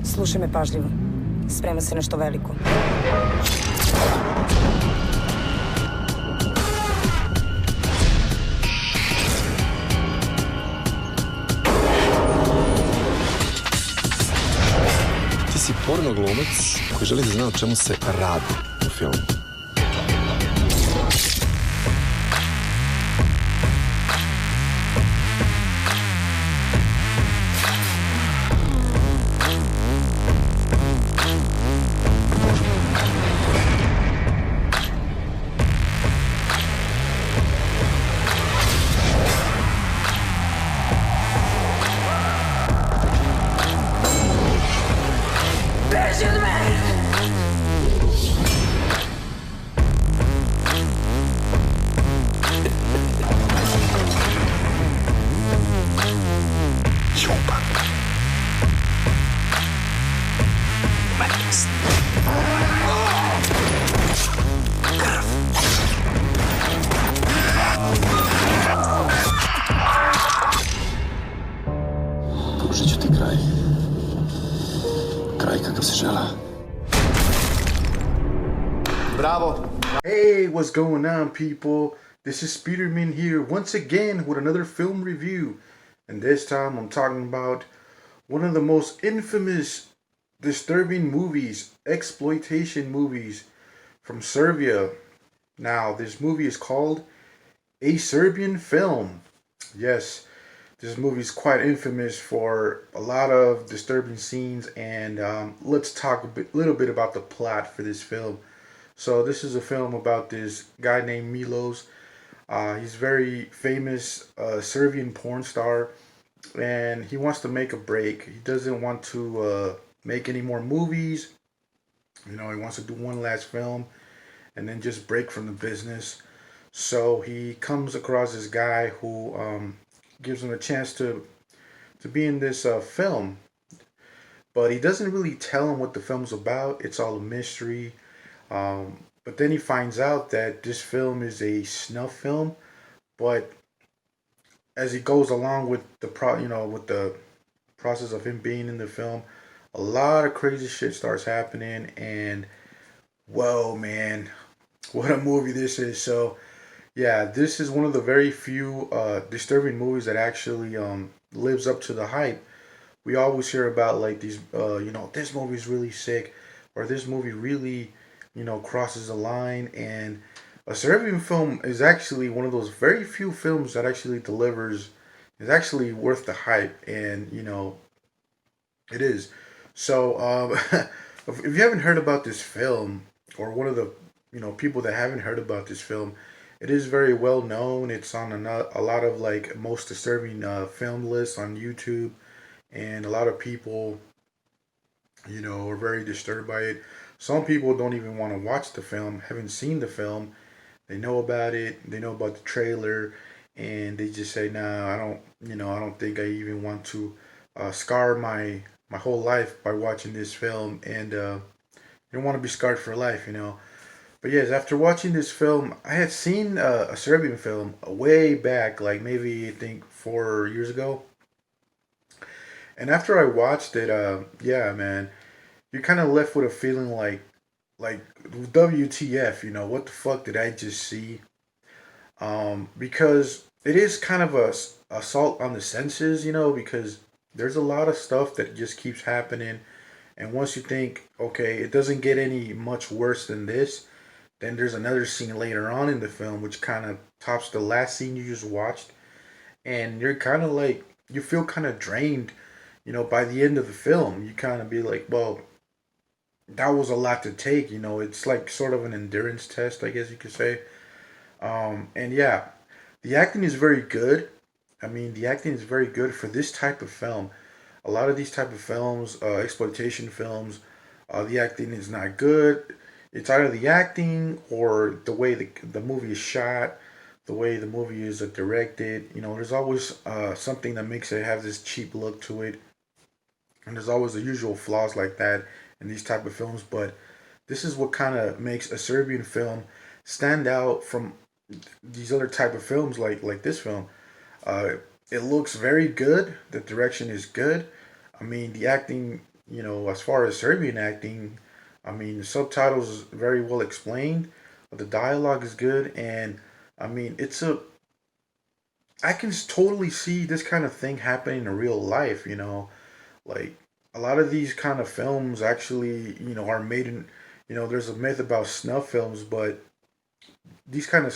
Slušaj me pažljivo. Sprema se nešto veliko. Ti si porno glumac koji želi da zna o čemu se radi u filmu. Pružit ću ti kraj. Kraj kakav si želeo. Bravo. Hey, what's going on, people? This is Peterman here once again with another film review. And this time I'm talking about one of the most infamous, disturbing movies, exploitation movies from Serbia. Now, this movie is called A Serbian Film. Yes, this movie is quite infamous for a lot of disturbing scenes, and let's talk little bit about the plot for this film. So this is a film about this guy named Milos. He's very famous Serbian porn star, and he wants to make a break. He doesn't want to make any more movies. You know, he wants to do one last film and then just break from the business. So he comes across this guy who gives him a chance to be in this film, but he doesn't really tell him what the film's about. It's all a mystery. But then he finds out that this film is a snuff film. But as he goes along with the process of him being in the film, a lot of crazy shit starts happening, and whoa, man, what a movie this is. So yeah, this is one of the very few disturbing movies that actually lives up to the hype. We always hear about like these, this movie is really sick, or this movie really, crosses the line. And a Serbian film is actually one of those very few films that actually delivers, is actually worth the hype, and it is. So if you haven't heard about this film, or one of the people that haven't heard about this film, it is very well known. It's on a lot of like most disturbing film lists on YouTube, and a lot of people, are very disturbed by it. Some people don't even want to watch the film, haven't seen the film. They know about it, they know about the trailer, and they just say, "Nah, I don't think I even want to scar my whole life by watching this film," and you don't want to be scarred for life, But yes, after watching this film, I had seen a Serbian film way back, like maybe I think 4 years ago. And after I watched it, yeah, man, you're kind of left with a feeling like WTF, what the fuck did I just see? Because it is kind of a assault on the senses, because there's a lot of stuff that just keeps happening. And once you think, okay, it doesn't get any much worse than this, then there's another scene later on in the film which kind of tops the last scene you just watched. And you're kind of like, you feel kind of drained, by the end of the film. You kind of be like, well, that was a lot to take, It's like sort of an endurance test, I guess you could say. And yeah, the acting is very good. I mean, the acting is very good for this type of film. A lot of these type of films, exploitation films, the acting is not good. It's either the acting or the way the movie is shot, the way the movie is directed. There's always something that makes it have this cheap look to it. And there's always the usual flaws like that in these type of films. But this is what kind of makes a Serbian film stand out from these other type of films like this film. Uh, it looks very good. The direction is good. I mean, the acting, as far as Serbian acting, I mean, the subtitles is very well explained. The dialogue is good, and I mean, I can totally see this kind of thing happening in real life. Like a lot of these kind of films actually, are made in. There's a myth about snuff films, but these kind of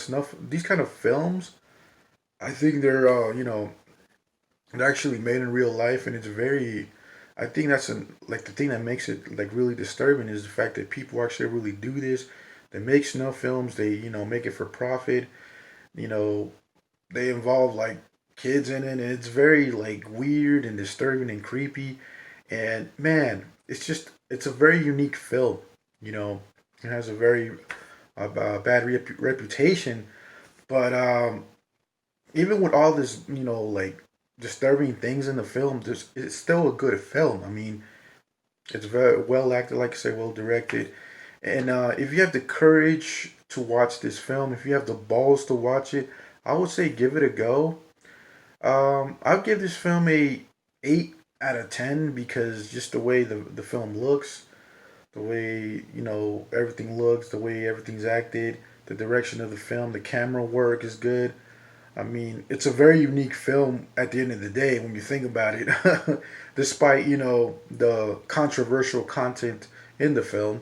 films, I think they're actually made in real life, and it's very. I think that's like the thing that makes it like really disturbing is the fact that people actually really do this. They make snuff films. They make it for profit. You know, they involve like kids in it, and it's very like weird and disturbing and creepy. And man, it's a very unique film. You know, it has a very bad reputation, but even with all this, like disturbing things in the film, it's still a good film. I mean, it's very well acted, like I say, well directed. And if you have the courage to watch this film, if you have the balls to watch it, I would say give it a go. I'll give this film a 8 out of 10 because just the way the film looks, the way everything looks, the way everything's acted, the direction of the film, the camera work is good. I mean, it's a very unique film at the end of the day when you think about it, despite the controversial content in the film.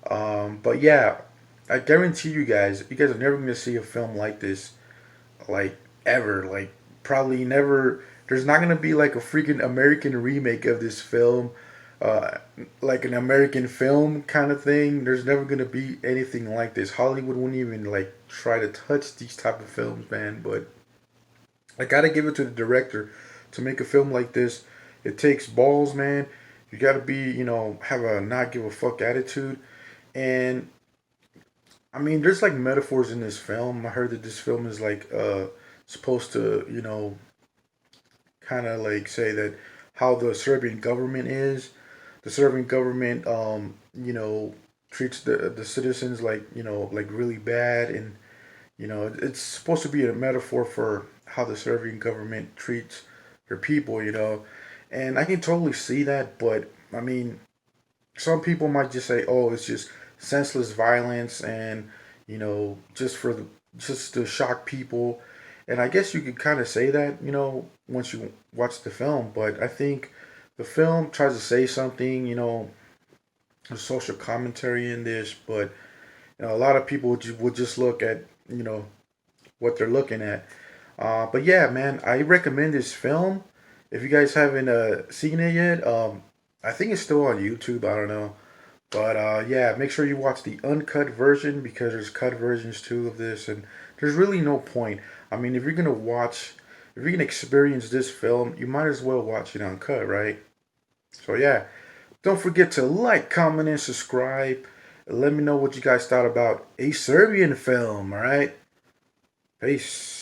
But yeah, I guarantee you guys are never gonna see a film like this, like ever. Like probably never. There's not gonna be like a freaking American remake of this film, uh, like an American film kind of thing. There's never gonna be anything like this. Hollywood wouldn't even like try to touch these type of films, man. But I gotta give it to the director to make a film like this. It takes balls, man. You gotta be, have a not give a fuck attitude. And I mean, there's like metaphors in this film. I heard that this film is like supposed to, kind of like say that how the Serbian government is. The Serbian government, treats the citizens like like really bad, and it's supposed to be a metaphor for how the Serbian government treats their people. And I can totally see that, but I mean, some people might just say, "Oh, it's just senseless violence," and just to shock people. And I guess you could kind of say that, once you watch the film. But I think the film tries to say something, a social commentary in this. But a lot of people would just look at, what they're looking at. But yeah, man, I recommend this film. If you guys haven't seen it yet, I think it's still on YouTube. I don't know. But yeah, make sure you watch the uncut version because there's cut versions too of this, and there's really no point. I mean, if you're gonna experience this film, you might as well watch it uncut, right? So yeah, don't forget to like, comment, and subscribe. Let me know what you guys thought about a Serbian film. All right, peace.